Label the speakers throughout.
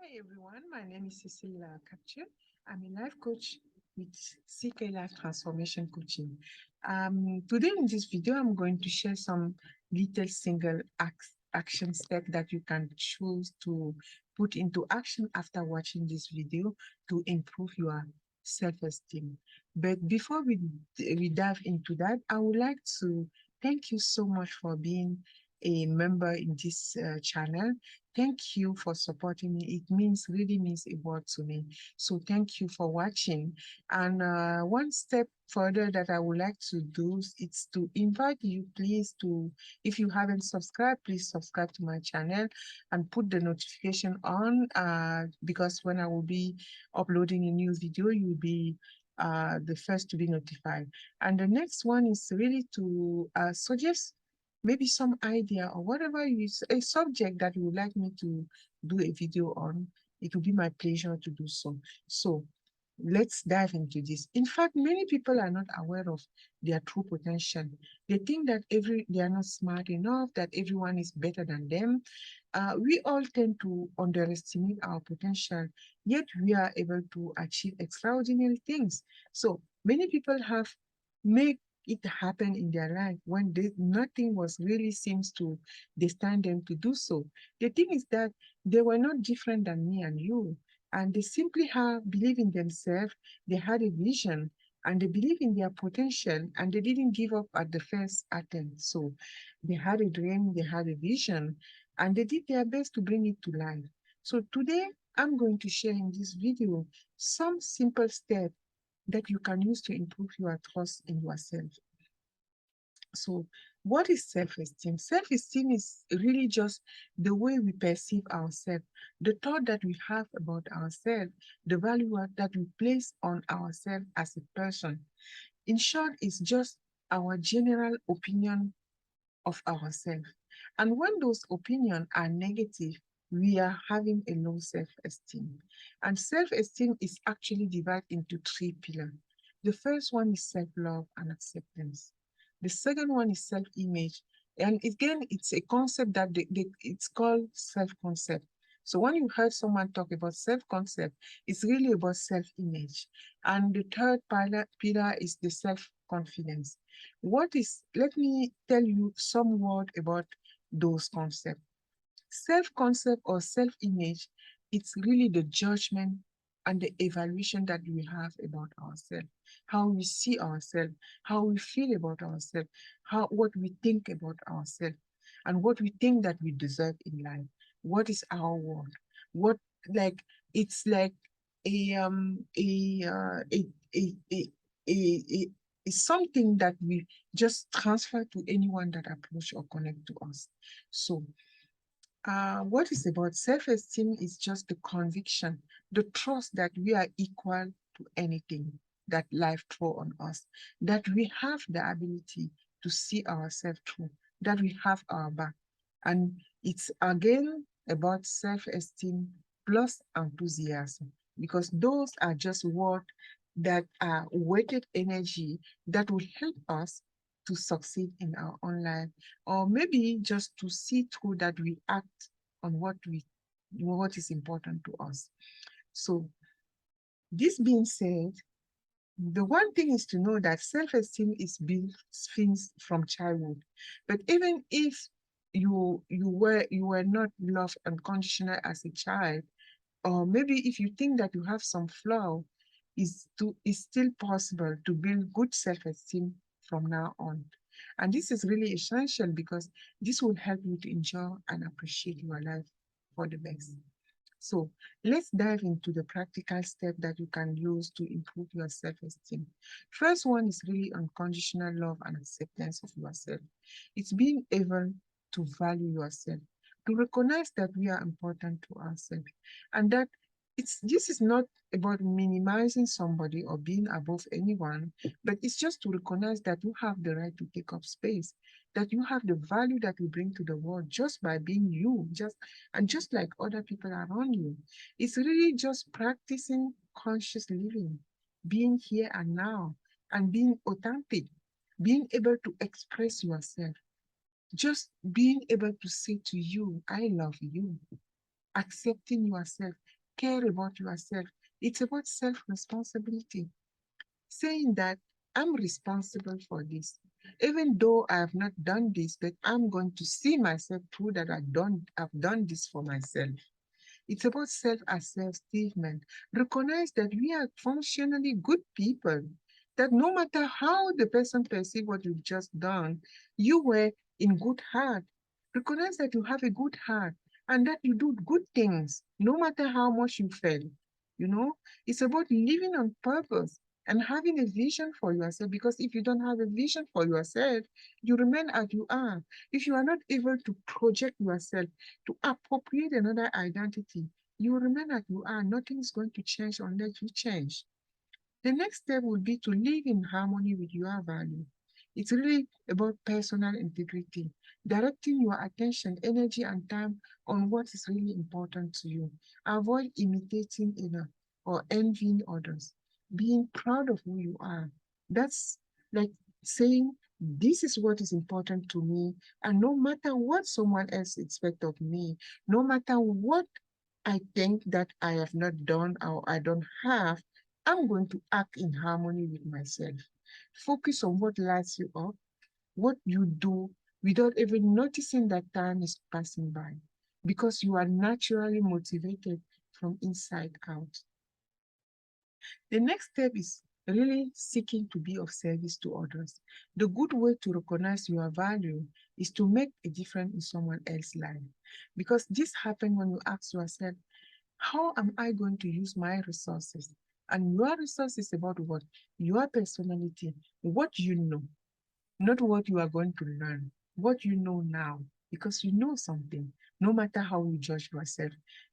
Speaker 1: Hi everyone, my name is Cecilia Capture. I'm a life coach with CK Life Transformation Coaching. Today in this video, I'm going to share some little single action step that you can choose to put into action after watching this video to improve your self-esteem. But before we dive into that, I would like to thank you so much for being a member in this channel. Thank you for supporting me. It really means a lot to me. So thank you for watching. And one step further that I would like to do is to invite you, please, to, if you haven't subscribed, please subscribe to my channel and put the notification on because when I will be uploading a new video, you'll be the first to be notified. And the next one is really to suggest maybe some idea or whatever is a subject that you would like me to do a video on. It will be my pleasure to do so. So let's dive into this. In fact, many people are not aware of their true potential. They think that they are not smart enough, that everyone is better than them. We all tend to underestimate our potential, yet we are able to achieve extraordinary things. So many people have made it happen in their life when nothing was really seems to destined them to do so. The thing is that they were not different than me and you, and they simply have believe in themselves. They had a vision and they believe in their potential, and they didn't give up at the first attempt. So they had a dream, they had a vision, and they did their best to bring it to life. So today I'm going to share in this video some simple steps that you can use to improve your trust in yourself. So, what is self-esteem? Self-esteem is really just the way we perceive ourselves, the thought that we have about ourselves, the value that we place on ourselves as a person. In short, it's just our general opinion of ourselves. And when those opinions are negative, we are having a low self-esteem. And self-esteem is actually divided into three pillars. The first one is self-love and acceptance. The second one is self-image. And again, it's a concept that it's called self-concept. So when you heard someone talk about self-concept, it's really about self-image. And the third pillar is the self-confidence. Let me tell you some word about those concepts. Self-concept or self-image, it's really the judgment and the evaluation that we have about ourselves, how we see ourselves, how we feel about ourselves, what we think about ourselves, and what we think that we deserve in life. What is our worth? What like it's like a um a uh, a, a, it's something that we just transfer to anyone that approach or connect to us. So what is about self-esteem is just the conviction, the trust that we are equal to anything that life throw on us, that we have the ability to see ourselves through, that we have our back. And it's again about self-esteem plus enthusiasm, because those are just words that are weighted energy that will help us to succeed in our own life, or maybe just to see through that we act on what is important to us. So this being said, the one thing is to know that self-esteem is built since from childhood. But even if you were not loved unconditional as a child, or maybe if you think that you have some flaw, is still possible to build good self-esteem from now on. And this is really essential because this will help you to enjoy and appreciate your life for the best. So let's dive into the practical step that you can use to improve your self-esteem. First one is really unconditional love and acceptance of yourself. It's being able to value yourself, to recognize that we are important to ourselves, and that this is not about minimizing somebody or being above anyone, but it's just to recognize that you have the right to take up space, that you have the value that you bring to the world just by being you, just like other people around you. It's really just practicing conscious living, being here and now, and being authentic, being able to express yourself, just being able to say to you, I love you. accepting yourself, care about yourself. It's about self-responsibility, saying that I'm responsible for this. Even though I have not done this, but I'm going to see myself through that I've done this for myself. It's about self-assessment. Recognize that we are functionally good people, that no matter how the person perceives what you've just done, you were in good heart. Recognize that you have a good heart and that you do good things, no matter how much you fail. You know, it's about living on purpose and having a vision for yourself. Because if you don't have a vision for yourself, you remain as you are. If you are not able to project yourself, to appropriate another identity, you will remain as you are. Nothing is going to change unless you change. The next step will be to live in harmony with your value. It's really about personal integrity, directing your attention, energy, and time on what is really important to you. Avoid imitating or envying others. Being proud of who you are. That's like saying, this is what is important to me, and no matter what someone else expects of me, no matter what I think that I have not done or I don't have, I'm going to act in harmony with myself. Focus on what lights you up, what you do without even noticing that time is passing by, because you are naturally motivated from inside out. The next step is really seeking to be of service to others. The good way to recognize your value is to make a difference in someone else's life. Because this happens when you ask yourself, how am I going to use my resources? And your resources is about what? Your personality, what you know, not what you are going to learn, what you know now, because you know something, no matter how you judge yourself.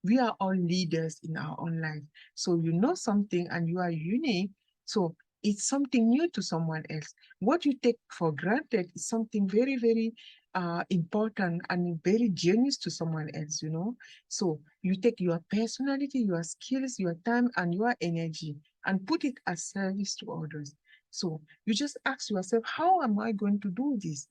Speaker 1: We are all leaders in our own life. So you know something and you are unique. So it's something new to someone else. What you take for granted is something very, very important and very genius to someone else, you know. So you take your personality, your skills, your time, and your energy and put it as service to others. So you just ask yourself, how am I going to do this?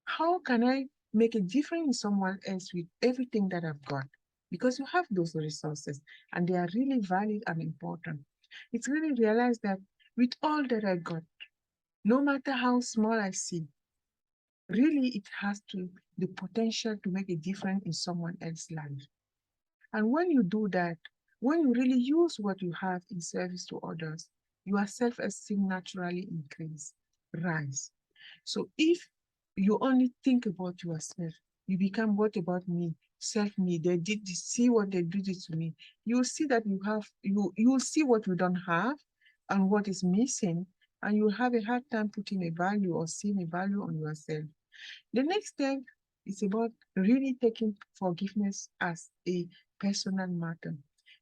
Speaker 1: How can I make a difference in someone else with everything that I've got? Because you have those resources and they are really valid and important. It's really realized that with all that I got, no matter how small I see, really it has the potential to make a difference in someone else's life. And when you do that, when you really use what you have in service to others, your self-esteem naturally rise. So if you only think about yourself, you become what about me? Self-me. They did this, see what they did it to me. You'll see that you'll see what you don't have and what is missing, and you'll have a hard time putting a value or seeing a value on yourself. The next step is about really taking forgiveness as a personal matter.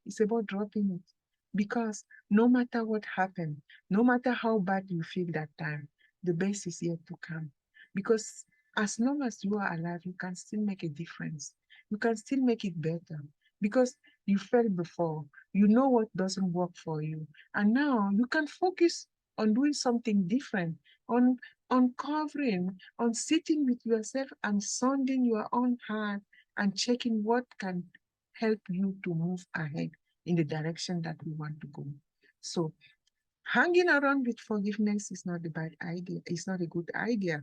Speaker 1: It's about dropping it, because no matter what happened, no matter how bad you feel that time, the best is yet to come. Because as long as you are alive, you can still make a difference. You can still make it better, because you felt before, you know what doesn't work for you. And now you can focus on doing something different, on uncovering, on sitting with yourself and sounding your own heart and checking what can help you to move ahead in the direction that we want to go. So hanging around with forgiveness is not a bad idea. It's not a good idea.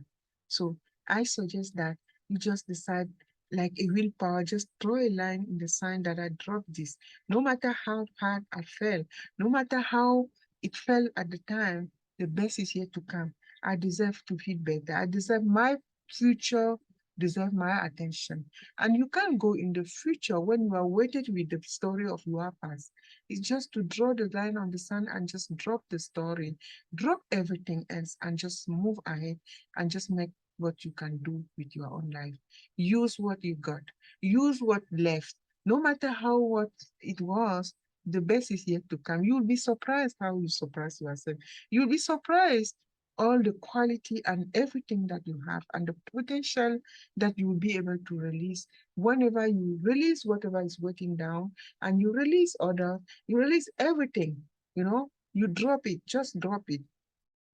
Speaker 1: So I suggest that you just decide, like a willpower, just throw a line in the sand that I dropped this. No matter how hard I fell, no matter how it fell at the time, the best is yet to come. I deserve to feel better. I deserve my future, deserve my attention. And you can't go in the future when you are weighted with the story of your past. It's just to draw the line on the sand and just drop the story, drop everything else and just move ahead and just make what you can do with your own life. Use what you got, use what left. No matter how what it was, the best is yet to come. You'll be surprised how you surprise yourself. You'll be surprised all the quality and everything that you have and the potential that you will be able to release whenever you release whatever is working down and you release other, you release everything, you know, you drop it, just drop it,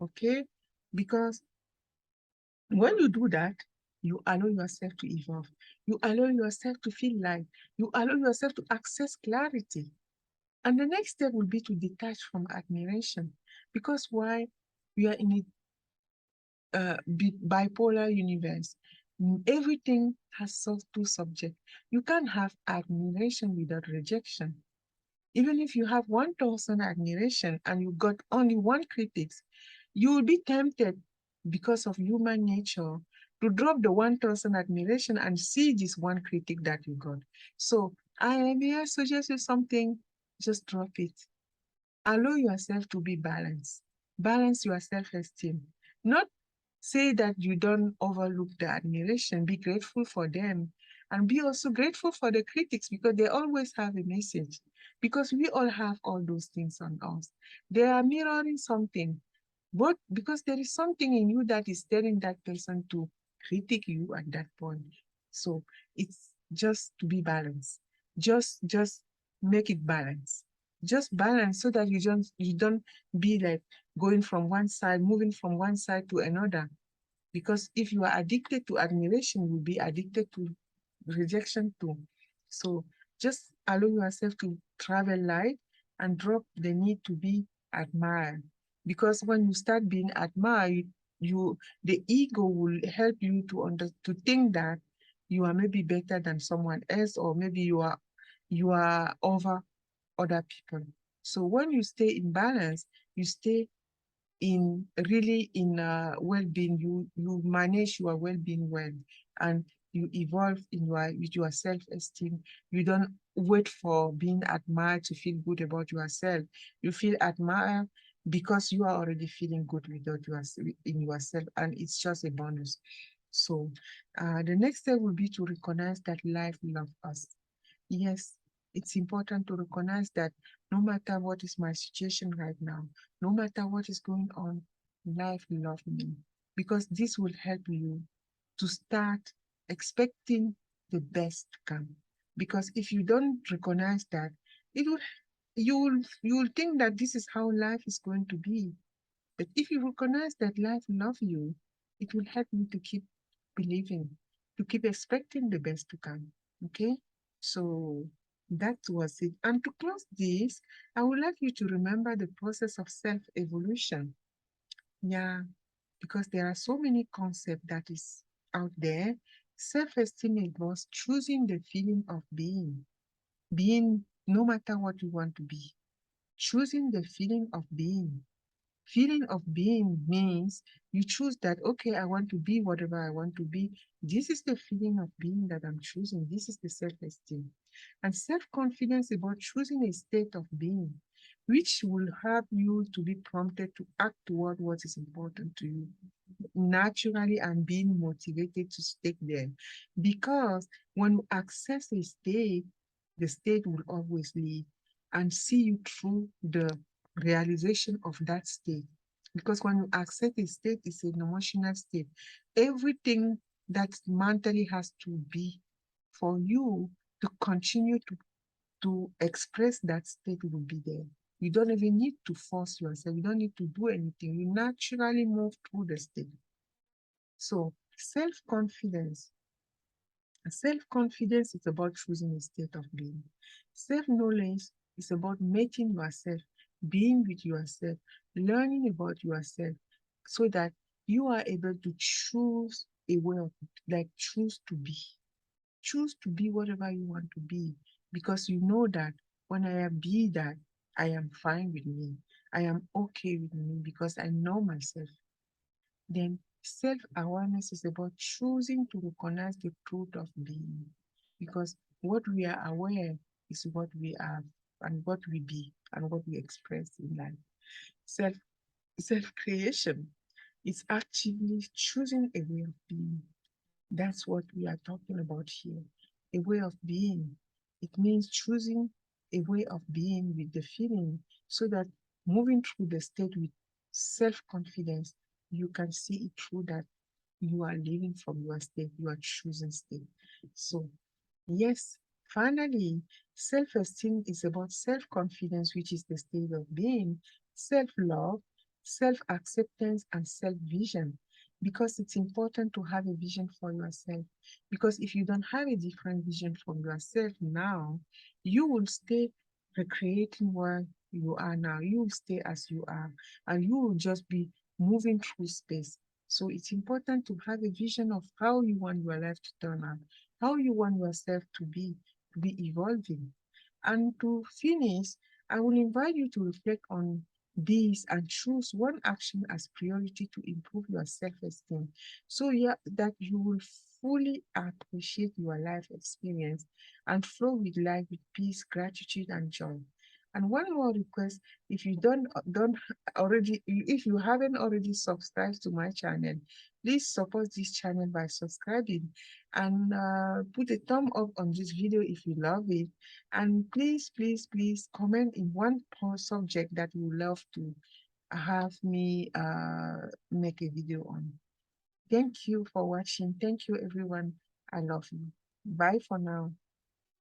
Speaker 1: okay? Because when you do that, You allow yourself to evolve. You allow yourself to feel light. You allow yourself to access clarity. And the next step will be to detach from admiration. Because why? We are in a bipolar universe. Everything has two subjects. You can't have admiration without rejection. Even if you have 1,000 admiration and you got only one critics, you will be tempted because of human nature to drop the 1,000 admiration and see this one critic that you got. So I am here suggest you something, just drop it. Allow yourself to be balanced. Balance your self-esteem. Not say that you don't overlook the admiration. Be grateful for them. And be also grateful for the critics because they always have a message. Because we all have all those things on us. They are mirroring something. But because there is something in you that is telling that person to critique you at that point. So it's just to be balanced. Just make it balanced. Just balance so that you don't be like going from one side, moving from one side to another. Because if you are addicted to admiration, you'll be addicted to rejection too. So just allow yourself to travel light and drop the need to be admired. Because when you start being admired, the ego will help you to think that you are maybe better than someone else, or maybe you are over other people. So when you stay in balance, you stay in really in well-being. You manage your well-being well, and you evolve in with your self-esteem. You don't wait for being admired to feel good about yourself. You feel admired because you are already feeling good without in yourself, and it's just a bonus. So the next step will be to recognize that life loves us. Yes, it's important to recognize that no matter what is my situation right now, no matter what is going on, life loves me. Because this will help you to start expecting the best to come. Because if you don't recognize that, it will you will think that this is how life is going to be. But if you recognize that life loves you, it will help you to keep believing, to keep expecting the best to come. Okay? So that was it. And to close this, I would like you to remember the process of self-evolution. Yeah, because there are so many concepts that is out there. Self-esteem involves choosing the feeling of being no matter what you want to be, choosing the feeling of being. Feeling of being means you choose that, okay, I want to be whatever I want to be. This is the feeling of being that I'm choosing. This is the self-esteem. And self-confidence is about choosing a state of being, which will help you to be prompted to act toward what is important to you naturally and being motivated to stick there. Because when you access a state, the state will always lead and see you through the realization of that state. Because when you access a state, it's an emotional state. Everything that mentally has to be for you to continue to express that state will be there. You don't even need to force yourself. You don't need to do anything. You naturally move through the state. So self-confidence. Self-confidence is about choosing a state of being. Self-knowledge is about making yourself, being with yourself, learning about yourself, so that you are able to choose a way of, like, choose to be. Choose to be whatever you want to be, because you know that when I am be that, I am fine with me. I am okay with me because I know myself. Then self-awareness is about choosing to recognize the truth of being, because what we are aware is what we are and what we be and what we express in life. Self self-creation is actively choosing a way of being. That's what we are talking about here. A way of being. It means choosing a way of being with the feeling, so that moving through the state with self-confidence, you can see it through that you are living from your state, you are choosing state. So yes, finally, self-esteem is about self-confidence, which is the state of being, self-love, self-acceptance, and self-vision. because it's important to have a vision for yourself. Because if you don't have a different vision for yourself now, you will stay recreating where you are now. You will stay as you are, and you will just be moving through space. So it's important to have a vision of how you want your life to turn out, how you want yourself to be evolving. And to finish, I will invite you to reflect on this and choose one action as priority to improve your self-esteem. So yeah, that you will fully appreciate your life experience and flow with life with peace, gratitude, and joy. And one more request, if you don't already, if you haven't already subscribed to my channel, please support this channel by subscribing and put a thumb up on this video if you love it. And please, please, please comment in one subject that you love to have me make a video on. Thank you for watching. Thank you, everyone. I love you. Bye for now.